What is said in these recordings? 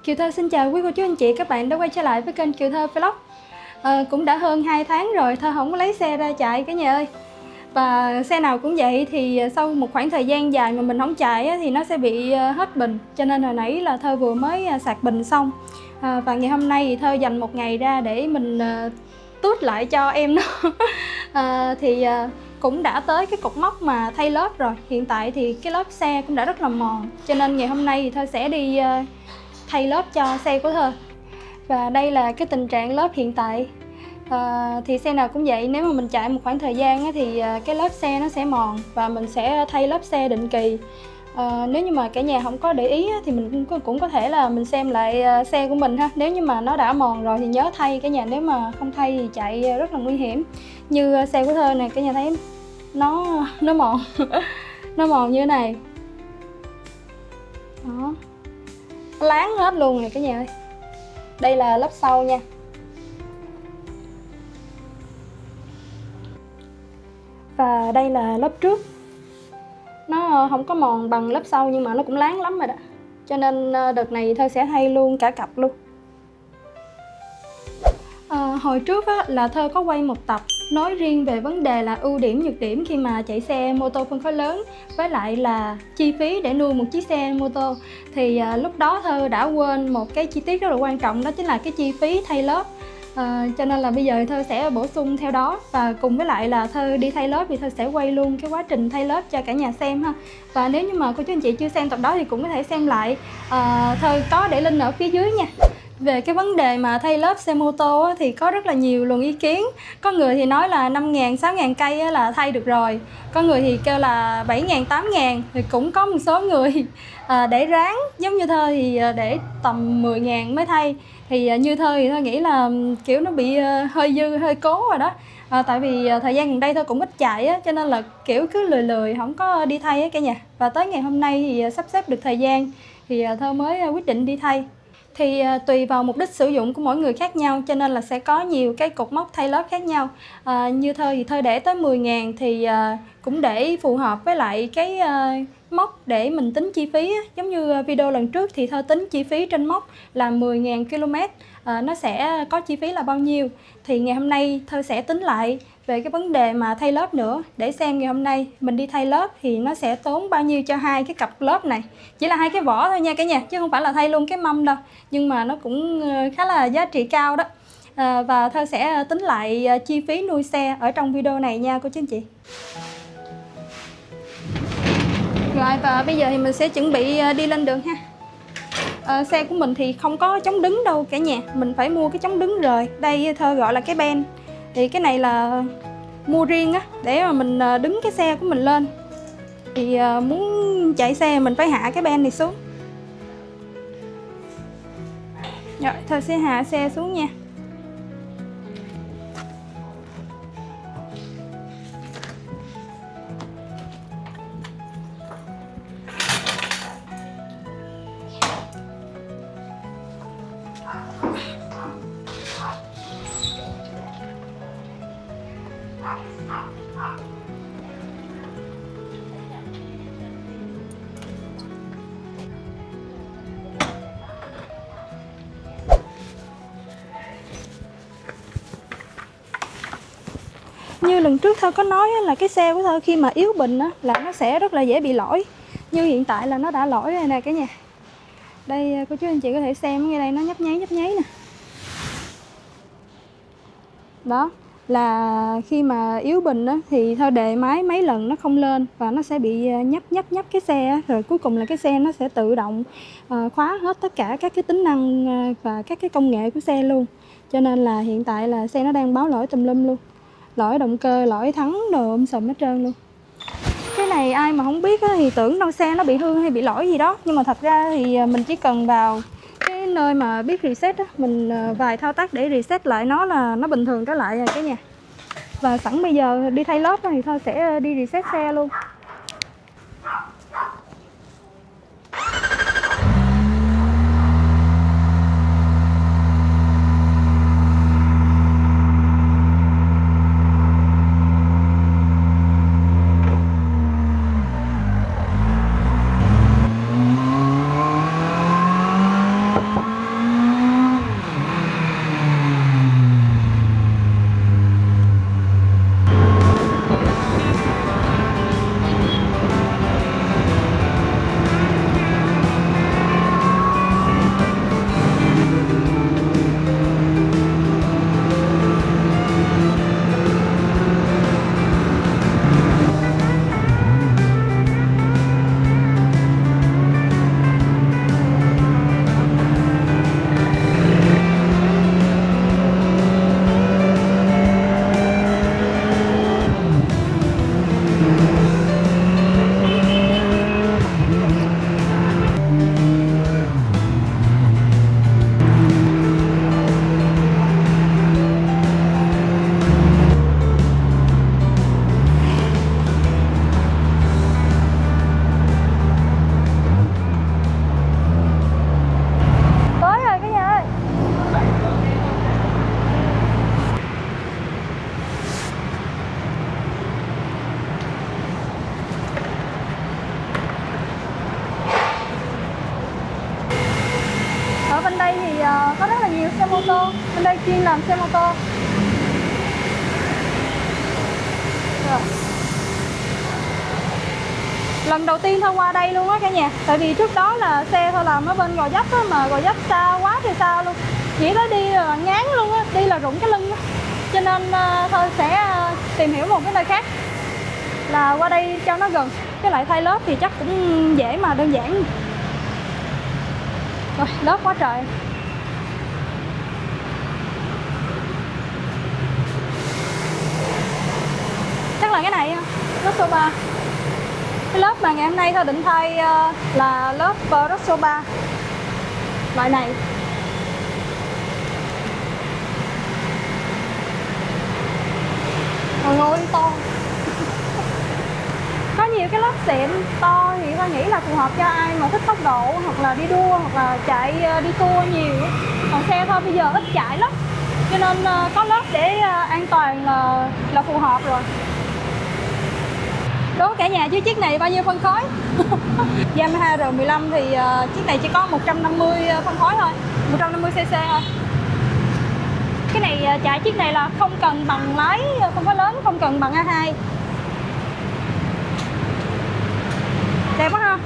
Kiều Thơ xin chào quý cô chú anh chị, các bạn đã quay trở lại với kênh Kiều Thơ Vlog. Cũng đã hơn 2 tháng rồi Thơ không có lấy xe ra chạy cả nhà ơi. Và xe nào cũng vậy, thì sau một khoảng thời gian dài mà mình không chạy thì nó sẽ bị hết bình. Cho nên hồi nãy là Thơ vừa mới sạc bình xong. Và ngày hôm nay thì Thơ dành một ngày ra để mình tút lại cho em nó. Cũng đã tới cái cột mốc mà thay lớp rồi. Hiện tại thì cái lớp xe cũng đã rất là mòn. Cho nên ngày hôm nay thì Thơ sẽ đi thay lớp cho xe của Thơ. Và đây là cái tình trạng lớp hiện tại. Thì xe nào cũng vậy, nếu mà mình chạy một khoảng thời gian thì cái lớp xe nó sẽ mòn và mình sẽ thay lớp xe định kỳ. Nếu như mà cả nhà không có để ý thì mình cũng có thể là mình xem lại xe của mình ha. Nếu như mà nó đã mòn rồi thì nhớ thay cả nhà, nếu mà không thay thì chạy rất là nguy hiểm. Như xe của Thơ này, cả nhà thấy nó mòn nó mòn như thế này đó, nó láng hết luôn này cả nhà ơi. Đây là lớp sau nha. Và đây là lớp trước. Nó không có mòn bằng lớp sau nhưng mà nó cũng láng lắm rồi đó. Cho nên đợt này Thơ sẽ thay luôn cả cặp luôn. Hồi trước là Thơ có quay một tập nói riêng về vấn đề là ưu điểm nhược điểm khi mà chạy xe mô tô phân khối lớn, với lại là chi phí để nuôi một chiếc xe mô tô. Thì lúc đó Thơ đã quên một cái chi tiết rất là quan trọng, đó chính là cái chi phí thay lớp. Cho nên là bây giờ Thơ sẽ bổ sung theo đó, và cùng với lại là Thơ đi thay lớp thì Thơ sẽ quay luôn cái quá trình thay lớp cho cả nhà xem ha. Và nếu như mà cô chú anh chị chưa xem tập đó thì cũng có thể xem lại, Thơ có để link ở phía dưới nha. Về cái vấn đề mà thay lớp xe mô tô thì có rất là nhiều luồng ý kiến. Có người thì nói là 5.000, 6.000 cây là thay được rồi. Có người thì kêu là 7.000, 8.000. Thì cũng có một số người để ráng, giống như Thơ thì để tầm 10.000 mới thay. Thì như Thơ thì Thơ nghĩ là kiểu nó bị hơi dư, hơi cố rồi đó. Tại vì thời gian gần đây Thơ cũng ít chạy cho nên là kiểu cứ lười lười không có đi thay cả nhà. Và tới ngày hôm nay thì sắp xếp được thời gian thì Thơ mới quyết định đi thay. Thì tùy vào mục đích sử dụng của mỗi người khác nhau, cho nên là sẽ có nhiều cái cột mốc thay lớp khác nhau. Như Thơ thì Thơ để tới 10.000 thì cũng để phù hợp với lại cái mốc để mình tính chi phí. Giống như video lần trước thì Thơ tính chi phí trên mốc là 10.000 km, nó sẽ có chi phí là bao nhiêu. Thì ngày hôm nay Thơ sẽ tính lại về cái vấn đề mà thay lớp nữa, để xem ngày hôm nay mình đi thay lớp thì nó sẽ tốn bao nhiêu cho hai cái cặp lớp này. Chỉ là hai cái vỏ thôi nha cả nhà, chứ không phải là thay luôn cái mâm đâu, nhưng mà nó cũng khá là giá trị cao đó. Và Thơ sẽ tính lại chi phí nuôi xe ở trong video này nha cô chú anh chị. Rồi, và bây giờ thì mình sẽ chuẩn bị đi lên đường ha. Xe của mình thì không có chống đứng đâu cả nhà, mình phải mua cái chống đứng rời. Đây Thơ gọi là cái ben. Thì cái này là mua riêng để mà mình đứng cái xe của mình lên. Thì muốn chạy xe mình phải hạ cái ben này xuống. Rồi, Thơ sẽ hạ xe xuống nha. Như lần trước Thơ có nói là cái xe của Thơ khi mà yếu bình là nó sẽ rất là dễ bị lỗi. Như hiện tại là nó đã lỗi rồi nè cả nhà. Đây cô chú anh chị có thể xem, ngay đây nó nhấp nháy nè. Đó là khi mà yếu bình thì Thơ đề máy mấy lần nó không lên và nó sẽ bị nhấp cái xe. Rồi cuối cùng là cái xe nó sẽ tự động khóa hết tất cả các cái tính năng và các cái công nghệ của xe luôn. Cho nên là hiện tại là xe nó đang báo lỗi tùm lum luôn. Lỗi động cơ, lỗi thắng đồ sùm hết trơn luôn. Cái này ai mà không biết thì tưởng đâu xe nó bị hư hay bị lỗi gì đó. Nhưng mà thật ra thì mình chỉ cần vào cái nơi mà biết reset mình vài thao tác để reset lại nó là nó bình thường trở lại rồi cả nhà. Và sẵn bây giờ đi thay lớp thì Thơ sẽ đi reset xe luôn. ở bên đây thì có rất là nhiều xe mô tô, bên đây chuyên làm xe mô tô. Rồi. Lần đầu tiên Thơ qua đây luôn á cả nhà. Tại vì trước đó là xe Thơ làm ở bên Gò Vấp á, mà Gò Vấp xa quá thì xa luôn. Chỉ tới đi là ngán luôn á, đi là rụng cái lưng á. Cho nên Thơ sẽ tìm hiểu một cái nơi khác, là qua đây cho nó gần. Với lại thay lớp thì chắc cũng dễ mà đơn giản. Rồi, lớp quá trời. Chắc là cái này lớp số 3. Cái lớp mà ngày hôm nay Thơ định thay là lớp Rosso 3 loại này. Trời ơi to. Có nhiều cái lớp xịn to thì Thơ nghĩ là phù hợp cho ai mà thích tốc độ, hoặc là đi đua, hoặc là chạy đi tour nhiều. Còn xe Thơ bây giờ ít chạy lắm, cho nên có lớp để an toàn là phù hợp rồi. Đố cả nhà chứ chiếc này bao nhiêu phân khối? Yamaha R15 thì chiếc này chỉ có 150 phân khối thôi, 150cc thôi. Cái này chạy chiếc này là không cần bằng lái phân khối lớn, không cần bằng A2. Đẹp quá ha.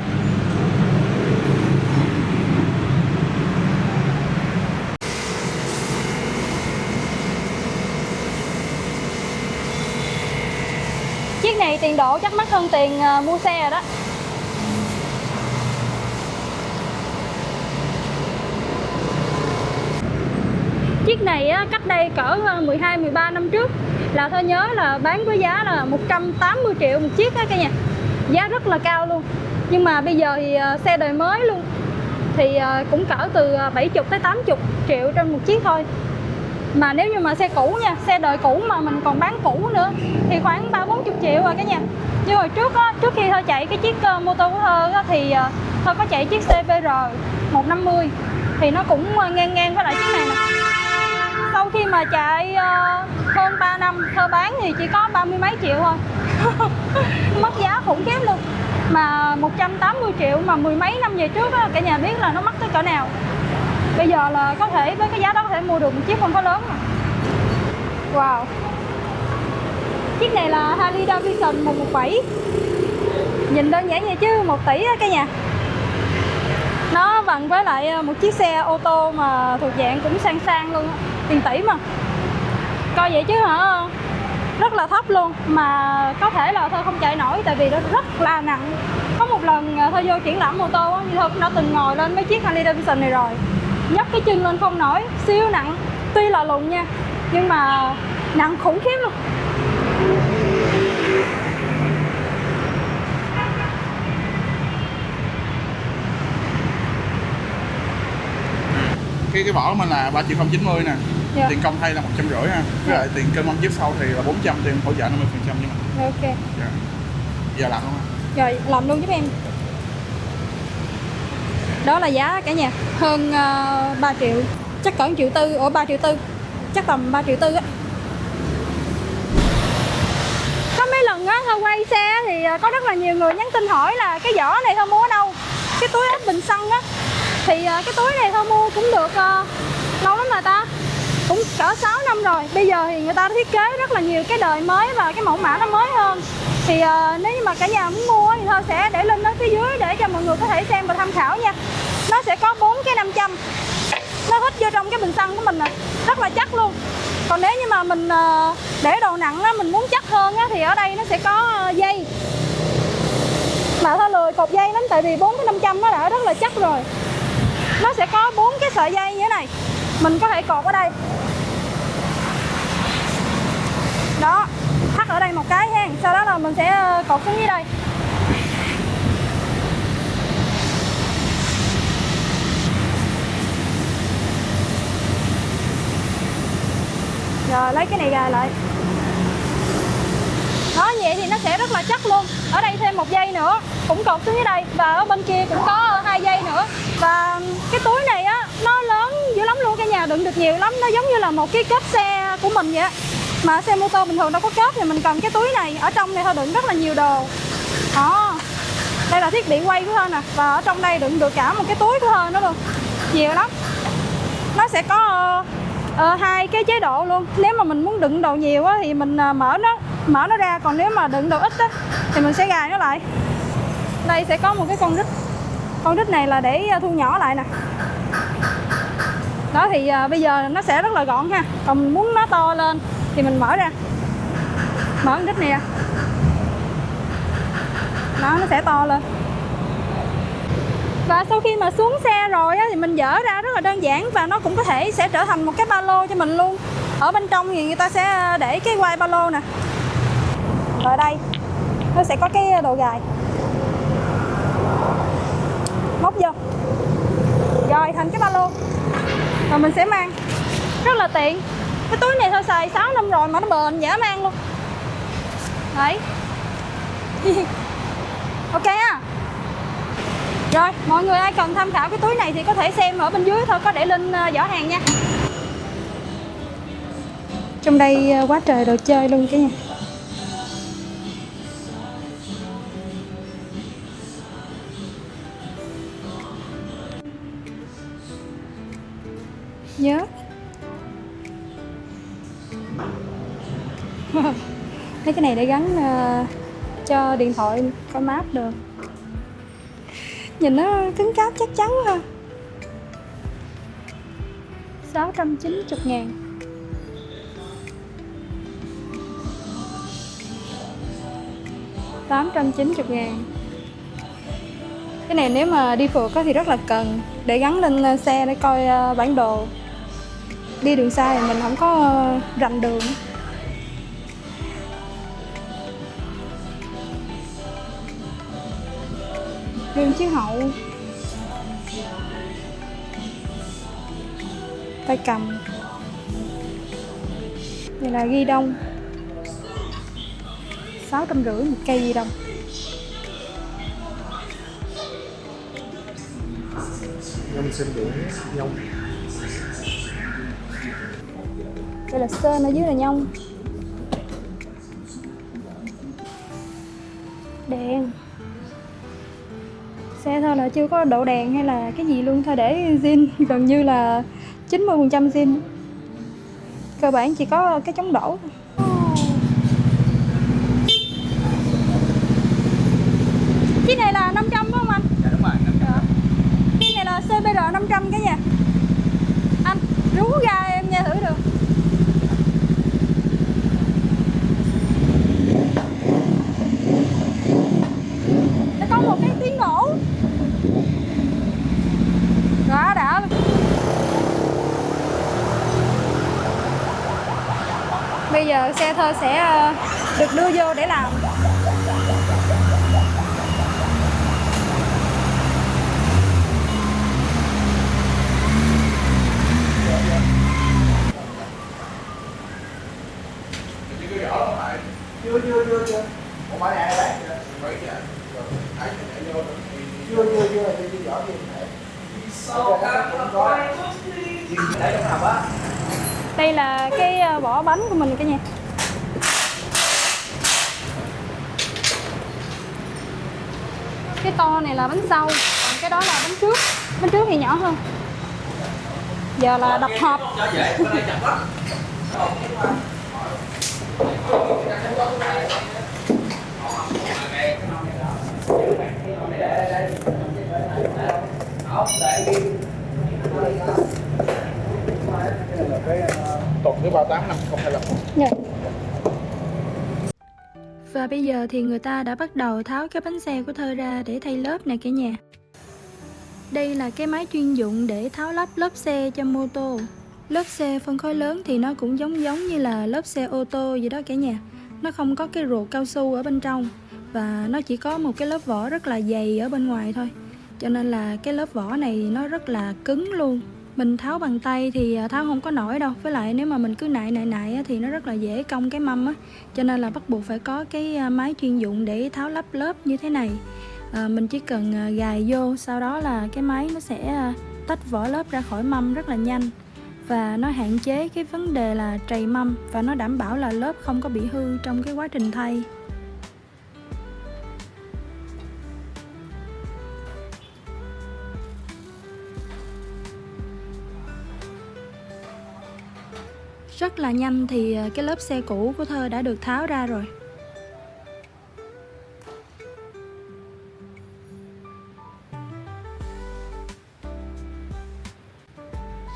Chiếc này tiền độ chắc mắc hơn tiền mua xe rồi đó. Chiếc này á, cách đây cỡ 12-13 năm trước là Thơ nhớ là bán với giá là 180 triệu một chiếc á cả nhà. Giá rất là cao luôn. Nhưng mà bây giờ thì xe đời mới luôn thì cũng cỡ từ 70 tới 80 triệu trên một chiếc thôi. Mà nếu như mà xe cũ nha, xe đời cũ mà mình còn bán cũ nữa thì khoảng 30-40 triệu rồi cả nhà. Nhưng hồi trước á, trước khi Thơ chạy cái chiếc mô tô của Thơ á, thì Thơ có chạy chiếc CBR 150 thì nó cũng ngang ngang với lại chiếc này nè. Sau khi mà chạy hơn 3 năm Thơ bán thì chỉ có 30 mấy triệu thôi. Mất giá khủng khiếp luôn. Mà 180 triệu mà mười mấy năm về trước á, cả nhà biết là nó mắc tới cỡ nào. Bây giờ là có thể với cái giá đó có thể mua được một chiếc phân khối lớn. Wow. Chiếc này là Harley Davidson 117. Nhìn đơn giản vậy chứ 1 tỷ á cả nhà. Nó bằng với lại một chiếc xe ô tô mà thuộc dạng cũng sang sang luôn, tiền tỷ mà. Coi vậy chứ hả, rất là thấp luôn. Mà có thể là Thơ không chạy nổi tại vì nó rất là nặng. Có một lần Thơ vô triển lãm mô tô thì Thơ cũng đã từng ngồi lên mấy chiếc Harley Davidson này rồi. Nhấc cái chân lên không nổi, siêu nặng. Tuy là lùn nha, nhưng mà nặng khủng khiếp luôn. Cái vỏ của mình là 3.090 nè. Dạ. Tiền công thay là 150 ha. Với lại tiền cơ mâm chiếc sau thì là 400, tiền hỗ trợ 50% cho mình. Ok. Dạ. Giờ làm luôn ha. Rồi làm luôn giúp em. Đó là giá cả nhà, hơn 3 triệu. Chắc cỡ 1,4 triệu. Ủa 3,4 triệu. Chắc tầm 3,4 triệu á. Có mấy lần á Thơ quay xe thì có rất là nhiều người nhắn tin hỏi là cái vỏ này Thơ mua ở đâu, cái túi ép bình xăng á. Thì cái túi này Thơ mua cũng được lâu lắm rồi ta, cũng cỡ 6 năm rồi. Bây giờ thì người ta thiết kế rất là nhiều cái đời mới và cái mẫu mã nó mới hơn. Thì nếu như mà cả nhà muốn mua thì Thơ sẽ để link ở phía dưới để cho mọi người có thể xem và tham khảo nha. Nó sẽ có 4 cái 500, nó hít vô trong cái bình xăng của mình nè, rất là chắc luôn. Còn nếu như mà mình để đồ nặng á, mình muốn chắc hơn á, thì ở đây nó sẽ có dây. Mà Thơ lười cột dây lắm tại vì 4 cái 500 nó đã rất là chắc rồi. Nó sẽ có 4 cái sợi dây như thế này, mình có thể cột ở đây. Đó, thắt ở đây một cái ha, sau đó là mình sẽ cột xuống dưới đây. Rồi lấy cái này gài lại. Đó, vậy thì nó sẽ rất là chắc luôn. Ở đây thêm một dây nữa cũng cột xuống dưới đây, và ở bên kia cũng có 2 dây nữa. Và cái túi này á, nó lớn dữ lắm luôn cả nhà, đựng được nhiều lắm. Nó giống như là một cái cốp xe của mình vậy á. Mà xe mô tô bình thường đâu có cốp thì mình cần cái túi này. Ở trong này Thơ đựng rất là nhiều đồ. Đó, đây là thiết bị quay của Thơ nè. Và ở trong đây đựng được cả một cái túi của Thơ nữa luôn, nhiều lắm. nó sẽ có hai cái chế độ luôn. Nếu mà mình muốn đựng đồ nhiều á, thì mình mở nó ra, còn nếu mà đựng đồ ít á, thì mình sẽ gài nó lại. Đây sẽ có một cái con rít này là để thu nhỏ lại nè. Đó thì bây giờ nó sẽ rất là gọn ha. Còn mình muốn nó to lên thì mình mở ra, mở con rít này ra, đó, nó sẽ to lên. Và sau khi mà xuống xe rồi á, thì mình dỡ ra rất là đơn giản, và nó cũng có thể sẽ trở thành một cái ba lô cho mình luôn. Ở bên trong thì người ta sẽ để cái quai ba lô nè. Ở đây nó sẽ có cái đồ gài, móc vô rồi thành cái ba lô, rồi mình sẽ mang rất là tiện. Cái túi này thôi xài 6 năm rồi mà nó bền dễ mang luôn đấy. Ok á. Rồi mọi người ai cần tham khảo cái túi này thì có thể xem ở bên dưới thôi, có để link giỏ hàng nha. Trong đây quá trời đồ chơi luôn cả nhà. Nhớ mấy cái này để gắn cho điện thoại coi map được. Nhìn nó cứng cáp chắc chắn ha. 690.000. $890.000. Cái này nếu mà đi phượt thì rất là cần để gắn lên xe để coi bản đồ. Đi đường xa thì mình không có rành đường. Gương chiếu hậu, tay cầm, này là ghi đông, 650 một cây ghi đông. Nhông xin đuổi nhông. Đây là sơn, ở dưới là nhông. Đèn xe thôi là chưa có độ đèn hay là cái gì luôn, thôi để zin gần như là 90% zin. Cơ bản chỉ có cái chống đổ. Chiếc này là 500 phải không anh? Dạ đúng rồi, 500. Chiếc này là CBR 500 cả nhà. Anh rú ra em nghe thử được. Nó có một cái tiếng nổ quá đã luôn. Bây giờ xe thơ sẽ được đưa vô để làm. Chưa. Không phải này bán chưa? Mấy giờ? Rồi, thấy cái vô. Chưa, thì chưa rõ gì vậy. Đây là cái vỏ bánh của mình cả nhà. Cái to này là bánh sau, còn cái đó là bánh trước. Bánh trước thì nhỏ hơn. Giờ là đập hộp. Tuần thứ 38 năm 2025. Yeah. Và bây giờ thì người ta đã bắt đầu tháo cái bánh xe của Thơ ra để thay lớp nè cả nhà. Đây là cái máy chuyên dụng để tháo lắp lớp xe cho mô tô. Lớp xe phân khối lớn thì nó cũng giống như là lớp xe ô tô vậy đó cả nhà. Nó không có cái ruột cao su ở bên trong, và nó chỉ có một cái lớp vỏ rất là dày ở bên ngoài thôi. Cho nên là cái lớp vỏ này nó rất là cứng luôn. Mình tháo bằng tay thì tháo không có nổi đâu. Với lại nếu mà mình cứ nại thì nó rất là dễ cong cái mâm á. Cho nên là bắt buộc phải có cái máy chuyên dụng để tháo lắp lớp như thế này. Mình chỉ cần gài vô, sau đó là cái máy nó sẽ tách vỏ lớp ra khỏi mâm rất là nhanh. Và nó hạn chế cái vấn đề là trầy mâm, và nó đảm bảo là lớp không có bị hư trong cái quá trình thay. Rất là nhanh thì cái lớp xe cũ của Thơ đã được tháo ra rồi.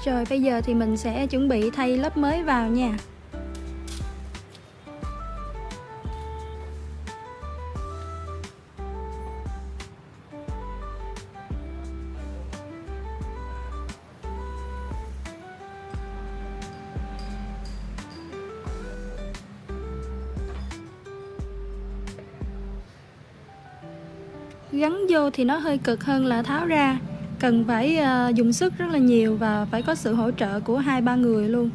Rồi bây giờ thì mình sẽ chuẩn bị thay lớp mới vào nha. Gắn vô thì nó hơi cực hơn là tháo ra, cần phải dùng sức rất là nhiều và phải có sự hỗ trợ của 2-3 người luôn.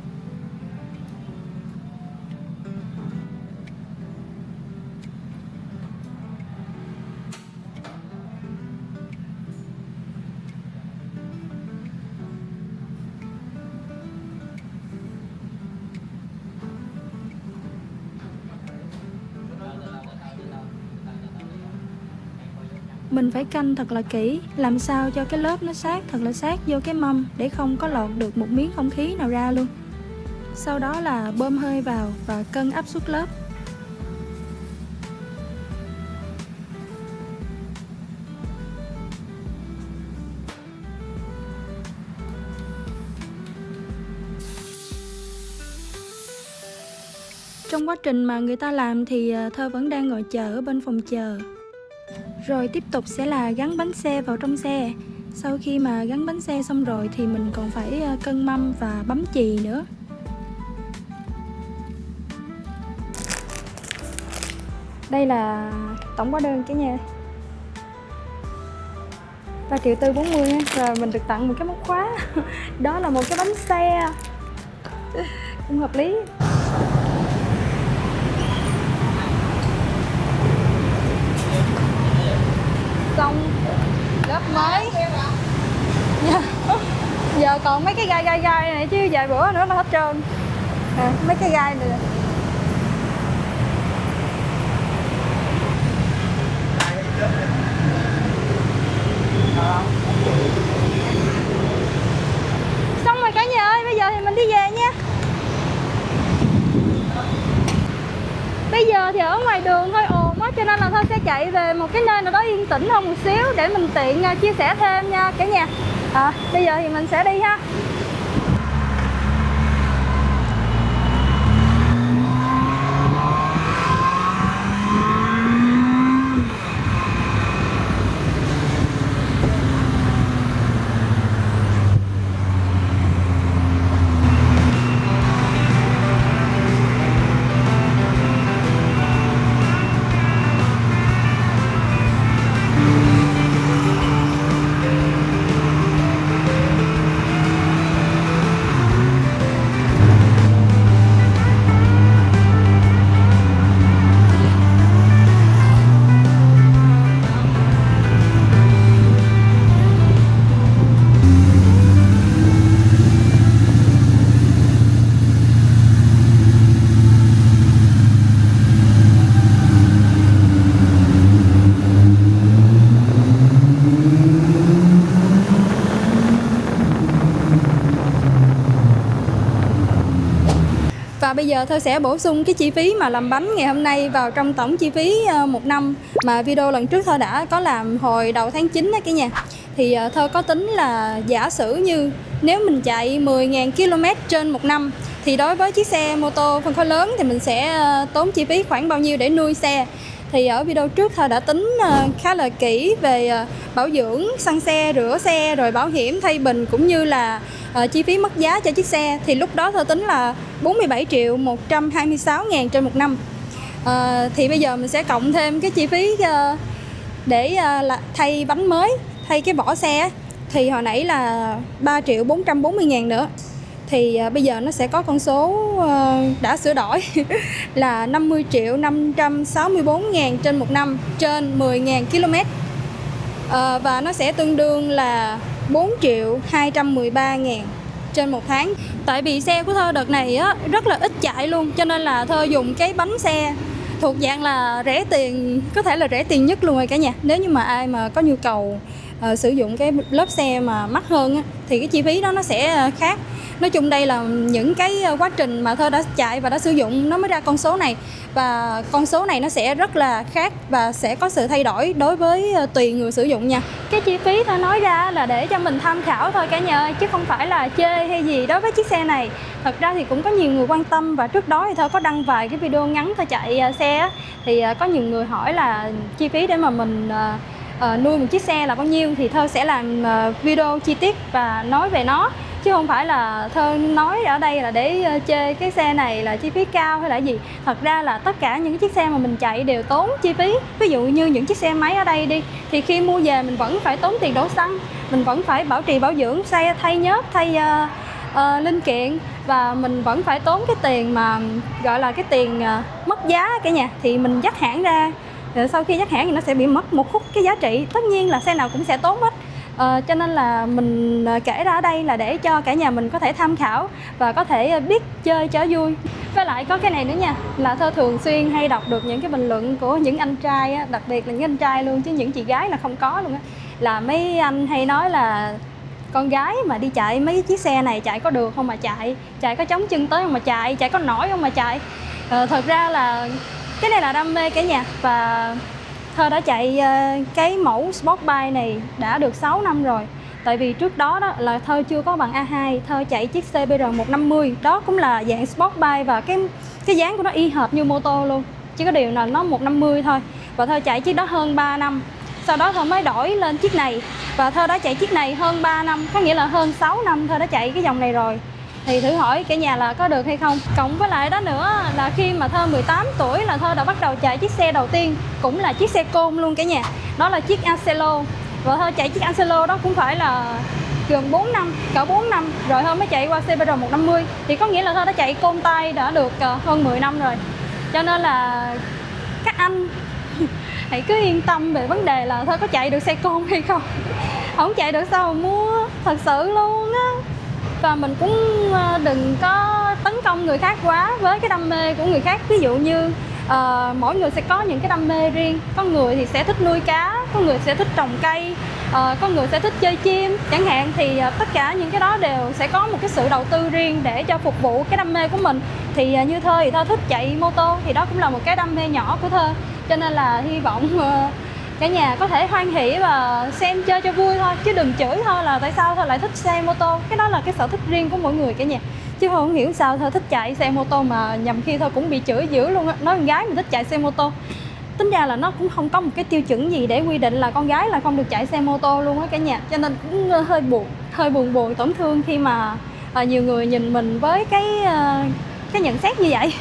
Mình phải canh thật là kỹ, làm sao cho cái lớp nó sát thật là sát vô cái mâm để không có lọt được một miếng không khí nào ra luôn. Sau đó là bơm hơi vào và cân áp suất lớp. Trong quá trình mà người ta làm thì Thơ vẫn đang ngồi chờ ở bên phòng chờ. Rồi tiếp tục sẽ là gắn bánh xe vào trong xe. Sau khi mà gắn bánh xe xong rồi thì mình còn phải cân mâm và bấm chì nữa. Đây là tổng hóa đơn cả nhà, 3.440.000 nha. Rồi mình được tặng một cái móc khóa. Đó là một cái bánh xe, cũng hợp lý. Xong lớp mới. Giờ còn mấy cái gai này chứ vài bữa nữa là hết trơn. Mấy cái gai này. Xong rồi cả nhà ơi, bây giờ thì mình đi về nha. Bây giờ thì ở ngoài đường hơi ồn á, cho nên là Thơ sẽ chạy về một cái nơi nào đó yên tĩnh hơn một xíu để mình tiện chia sẻ thêm nha cả nhà. Bây giờ thì mình sẽ đi ha. Và bây giờ Thơ sẽ bổ sung cái chi phí mà làm bánh ngày hôm nay vào trong tổng chi phí một năm mà video lần trước Thơ đã có làm hồi đầu tháng 9 đó cả nhà. Thì Thơ có tính là giả sử như nếu mình chạy 10.000 km trên một năm thì đối với chiếc xe mô tô phân khối lớn thì mình sẽ tốn chi phí khoảng bao nhiêu để nuôi xe. Thì ở video trước Thơ đã tính khá là kỹ về bảo dưỡng, xăng xe, rửa xe, rồi bảo hiểm, thay bình cũng như là chi phí mất giá cho chiếc xe. Thì lúc đó Thơ tính là 47.126.000 trên một năm. Thì bây giờ mình sẽ cộng thêm cái chi phí để thay bánh mới, thay cái vỏ xe. Thì hồi nãy là 3.440.000 nữa. Thì bây giờ nó sẽ có con số đã sửa đổi là 50.564.000 trên một năm trên 10.000 km. Và nó sẽ tương đương là 4.213.000 trên một tháng. Tại vì xe của Thơ đợt này á, rất là ít chạy luôn, cho nên là Thơ dùng cái bánh xe thuộc dạng là rẻ tiền, có thể là rẻ tiền nhất luôn rồi cả nhà. Nếu như mà ai mà có nhu cầu sử dụng cái lớp xe mà mắc hơn á, thì cái chi phí đó nó sẽ khác. Nói chung đây là những cái quá trình mà Thơ đã chạy và đã sử dụng nó mới ra con số này. Và con số này nó sẽ rất là khác và sẽ có sự thay đổi đối với tùy người sử dụng nha. Cái chi phí Thơ nói ra là để cho mình tham khảo thôi cả nhà ơi, chứ không phải là chê hay gì đối với chiếc xe này. Thật ra thì cũng có nhiều người quan tâm, và trước đó thì Thơ có đăng vài cái video ngắn Thơ chạy xe á, thì có nhiều người hỏi là chi phí để mà mình nuôi một chiếc xe là bao nhiêu, thì Thơ sẽ làm video chi tiết và nói về nó, chứ không phải là Thơ nói ở đây là để chê cái xe này là chi phí cao hay là gì. Thật ra là tất cả những chiếc xe mà mình chạy đều tốn chi phí. Ví dụ như những chiếc xe máy ở đây đi, thì khi mua về mình vẫn phải tốn tiền đổ xăng, mình vẫn phải bảo trì bảo dưỡng xe, thay nhớt, thay linh kiện, và mình vẫn phải tốn cái tiền mà gọi là cái tiền mất giá cả nhà. Thì mình dắt hãng ra, sau khi dắt hãng thì nó sẽ bị mất một khúc cái giá trị. Tất nhiên là xe nào cũng sẽ tốn hết. Cho nên là mình kể ra ở đây là để cho cả nhà mình có thể tham khảo và có thể biết chơi cho vui. Với lại có cái này nữa nha, là Thơ thường xuyên hay đọc được những cái bình luận của những anh trai á, đặc biệt là những anh trai luôn, chứ những chị gái là không có luôn á. Là mấy anh hay nói là con gái mà đi chạy mấy chiếc xe này chạy có được không mà chạy có chống chân tới không mà chạy có nổi không mà chạy. Thật ra là cái này là đam mê cả nhà, và Thơ đã chạy cái mẫu sport bike này đã được 6 năm rồi. Tại vì trước đó là Thơ chưa có bằng A2, Thơ chạy chiếc CBR 150, đó cũng là dạng sport bike và cái dáng của nó y hệt như mô tô luôn, chỉ có điều là nó 150 thôi. Và Thơ chạy chiếc đó hơn 3 năm. Sau đó Thơ mới đổi lên chiếc này, và Thơ đã chạy chiếc này hơn 3 năm, có nghĩa là hơn 6 năm Thơ đã chạy cái dòng này rồi. Thì thử hỏi cả nhà là có được hay không. Cộng với lại đó nữa là khi mà Thơ 18 tuổi là Thơ đã bắt đầu chạy chiếc xe đầu tiên, cũng là chiếc xe côn luôn cả nhà. Đó là chiếc Ancelo. Và Thơ chạy chiếc Ancelo đó cũng phải là gần 4 năm, cỡ 4 năm rồi Thơ mới chạy qua CBR 150. Thì có nghĩa là Thơ đã chạy côn tay đã được hơn 10 năm rồi. Cho nên là các anh hãy cứ yên tâm về vấn đề là Thơ có chạy được xe côn hay không. Không chạy được sao mà mua, thật sự luôn á. Và mình cũng đừng có tấn công người khác quá với cái đam mê của người khác. Ví dụ như mỗi người sẽ có những cái đam mê riêng. Có người thì sẽ thích nuôi cá, có người sẽ thích trồng cây, có người sẽ thích chơi chim chẳng hạn. Thì tất cả những cái đó đều sẽ có một cái sự đầu tư riêng để cho phục vụ cái đam mê của mình. Thì như Thơ thì Thơ thích chạy mô tô, thì đó cũng là một cái đam mê nhỏ của Thơ. Cho nên là hy vọng cả nhà có thể hoan hỉ và xem chơi cho vui thôi, chứ đừng chửi Thơ là tại sao Thơ lại thích xe mô tô. Cái đó là cái sở thích riêng của mỗi người cả nhà, chứ không hiểu sao Thơ thích chạy xe mô tô mà nhầm khi Thơ cũng bị chửi dữ luôn á. Nói con gái mình thích chạy xe mô tô, tính ra là nó cũng không có một cái tiêu chuẩn gì để quy định là con gái là không được chạy xe mô tô luôn á cả nhà. Cho nên cũng hơi buồn tổn thương khi mà nhiều người nhìn mình với cái nhận xét như vậy.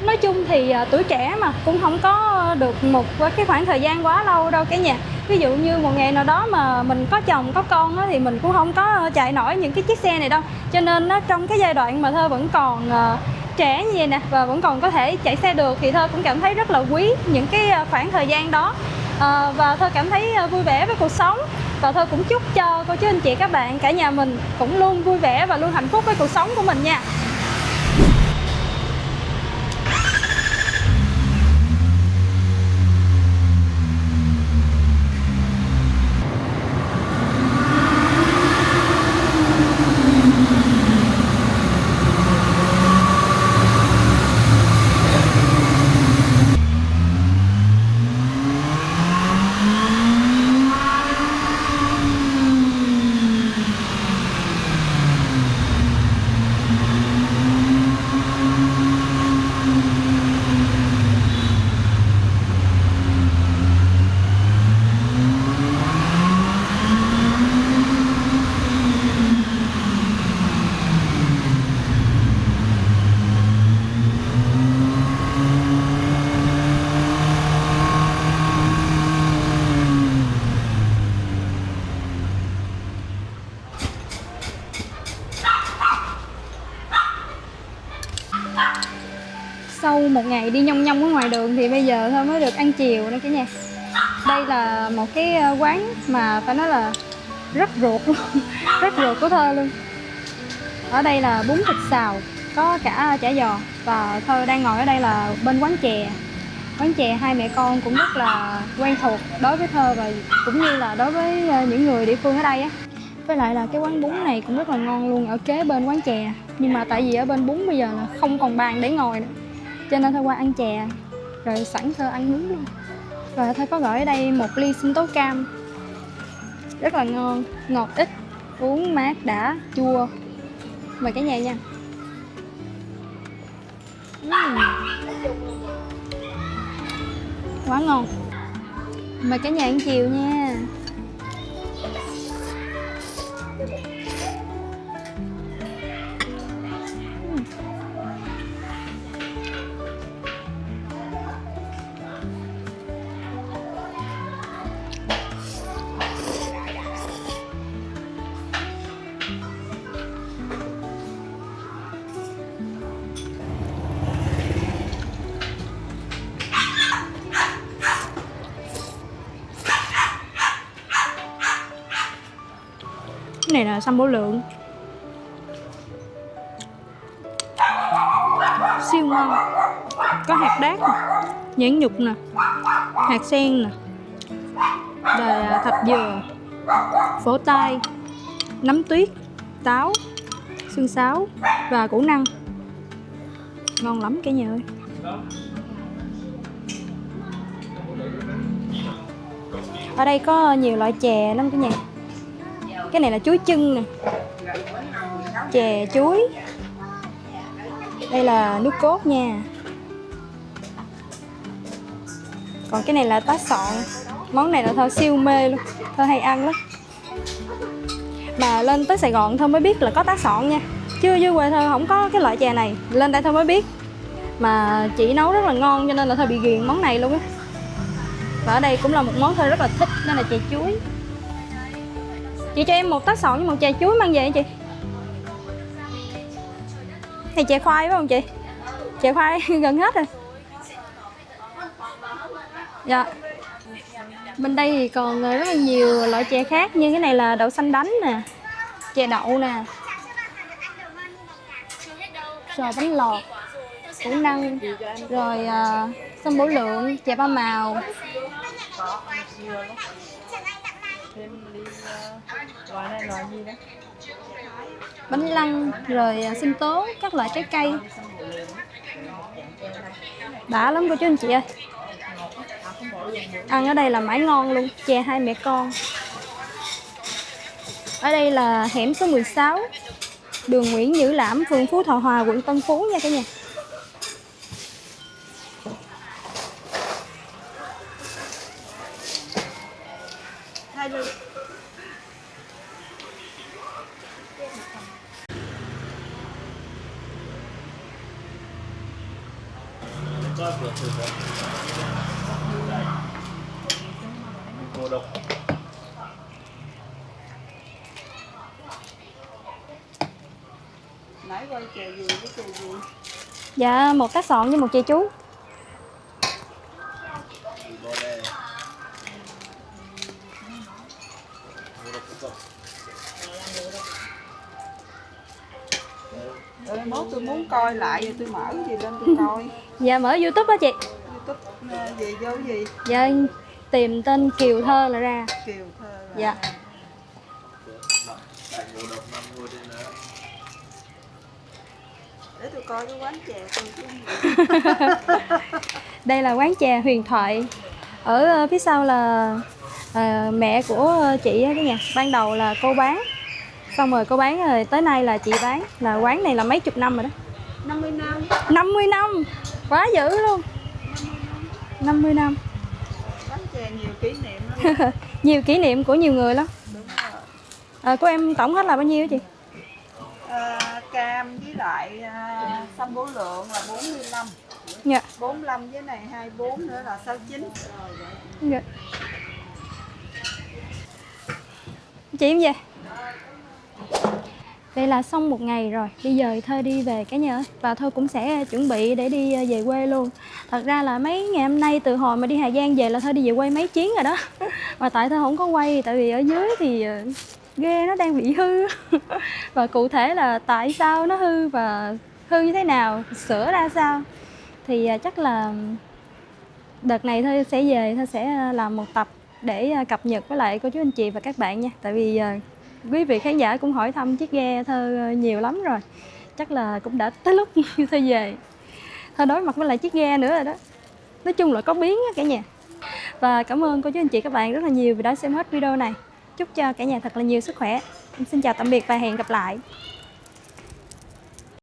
Nói chung thì tuổi trẻ mà cũng không có được một cái khoảng thời gian quá lâu đâu cả nhà. Ví dụ như một ngày nào đó mà mình có chồng có con á, thì mình cũng không có chạy nổi những cái chiếc xe này đâu. Cho nên trong cái giai đoạn mà Thơ vẫn còn trẻ như vậy nè, và vẫn còn có thể chạy xe được, thì Thơ cũng cảm thấy rất là quý những cái khoảng thời gian đó. Và Thơ cảm thấy vui vẻ với cuộc sống. Và Thơ cũng chúc cho cô chú anh chị các bạn cả nhà mình cũng luôn vui vẻ và luôn hạnh phúc với cuộc sống của mình nha. Sau một ngày đi nhông nhông ở ngoài đường thì bây giờ Thơ mới được ăn chiều nữa cả nhà. Đây là một cái quán mà phải nói là rất ruột luôn, rất ruột của Thơ luôn. Ở đây là bún thịt xào, có cả chả giò. Và Thơ đang ngồi ở đây là bên quán chè. Quán chè hai mẹ con cũng rất là quen thuộc đối với Thơ và cũng như là đối với những người địa phương ở đây á. Với lại là cái quán bún này cũng rất là ngon luôn, ở kế bên quán chè. Nhưng mà tại vì ở bên bún bây giờ là không còn bàn để ngồi nữa, cho nên thôi qua ăn chè rồi sẵn thơ ăn nướng luôn. Rồi thôi có gọi ở đây một ly sinh tố cam, rất là ngon, ngọt ít, uống mát đã, chua. Mời cả nhà nha. Quá ngon. Mời cả nhà ăn chiều nha. Cái này là sâm bổ lượng, siêu ngon. Có hạt đác nè, nhãn nhục nè, hạt sen nè, rồi thạch dừa, phổ tai, nấm tuyết, táo, xương sáo và củ năng. Ngon lắm cả nhà ơi. Ở đây có nhiều loại chè lắm cả nhà. Cái này là chuối chưng nè, chè chuối. Đây là nước cốt nha. Còn cái này là tá sọn. Món này là Thơ siêu mê luôn, Thơ hay ăn lắm. Mà lên tới Sài Gòn Thơ mới biết là có tá sọn nha. Chứ dưới quê Thơ không có cái loại chè này. Lên đây Thơ mới biết. Mà chị nấu rất là ngon cho nên là Thơ bị ghiền món này luôn á. Và ở đây cũng là một món Thơ rất là thích, đó là chè chuối. Chị cho em một tá sọn với một chè chuối mang về hả chị? Hay chè khoai phải không chị? Chè khoai gần hết rồi. Dạ. Bên đây thì còn rất là nhiều loại chè khác, như cái này là đậu xanh đánh nè, chè đậu nè, rồi bánh lọt, củ năng, rồi sâm bổ lượng, chè ba màu. Bánh lăng, rồi sinh tố, các loại trái cây. Đã lắm cô chú anh chị ơi. Ăn ở đây là mãi ngon luôn, chè hai mẹ con. Ở đây là hẻm số 16, đường Nguyễn Nhữ Lãm, phường Phú Thọ Hòa, quận Tân Phú nha cả nhà. Nãy quay chè gì với chè gì? Dạ, một tá sọn với một chè chuối. Mốt tôi muốn coi lại rồi tôi mở gì lên tôi coi. Dạ, mở YouTube đó chị. YouTube gì vô gì? Dạ, tìm tên Kiều Thơ là ra. Kiều Thơ là. Dạ. Để tôi coi cái quán chè tôi chứ. Đây là quán chè Huyền Thoại. Ở phía sau là mẹ của chị á cả nhà. Ban đầu là cô bán, xong rồi cô bán rồi tới nay là chị bán. Là quán này là mấy chục năm rồi đó. 50 năm. 50 năm. Quá dữ luôn. 50 năm. Quán chè nhiều kỷ niệm lắm. Nhiều kỷ niệm của nhiều người lắm. Đúng rồi. Của em tổng hết là bao nhiêu chị? Cam với lại sâm bổ lượng là 45. Dạ. 45 với này 24 nữa là 69. Dạ. Chị em về. Vậy là xong một ngày rồi. Bây giờ Thơ đi về cả nhà ơi. Và Thơ cũng sẽ chuẩn bị để đi về quê luôn. Thật ra là mấy ngày hôm nay từ hồi mà đi Hà Giang về là Thơ đi về quê mấy chuyến rồi đó. Mà tại Thơ không có quay, tại vì ở dưới thì ghe nó đang bị hư. Và cụ thể là tại sao nó hư và hư như thế nào, sửa ra sao. Thì chắc là đợt này Thơ sẽ về, Thơ sẽ làm một tập để cập nhật với lại cô chú anh chị và các bạn nha. Tại vì quý vị khán giả cũng hỏi thăm chiếc ghe Thơ nhiều lắm rồi. Chắc là cũng đã tới lúc Thơ về, Thơ đối mặt với lại chiếc ghe nữa rồi đó. Nói chung là có biến á cả nhà. Và cảm ơn cô chú anh chị các bạn rất là nhiều vì đã xem hết video này. Chúc cho cả nhà thật là nhiều sức khỏe. Em xin chào tạm biệt và hẹn gặp lại.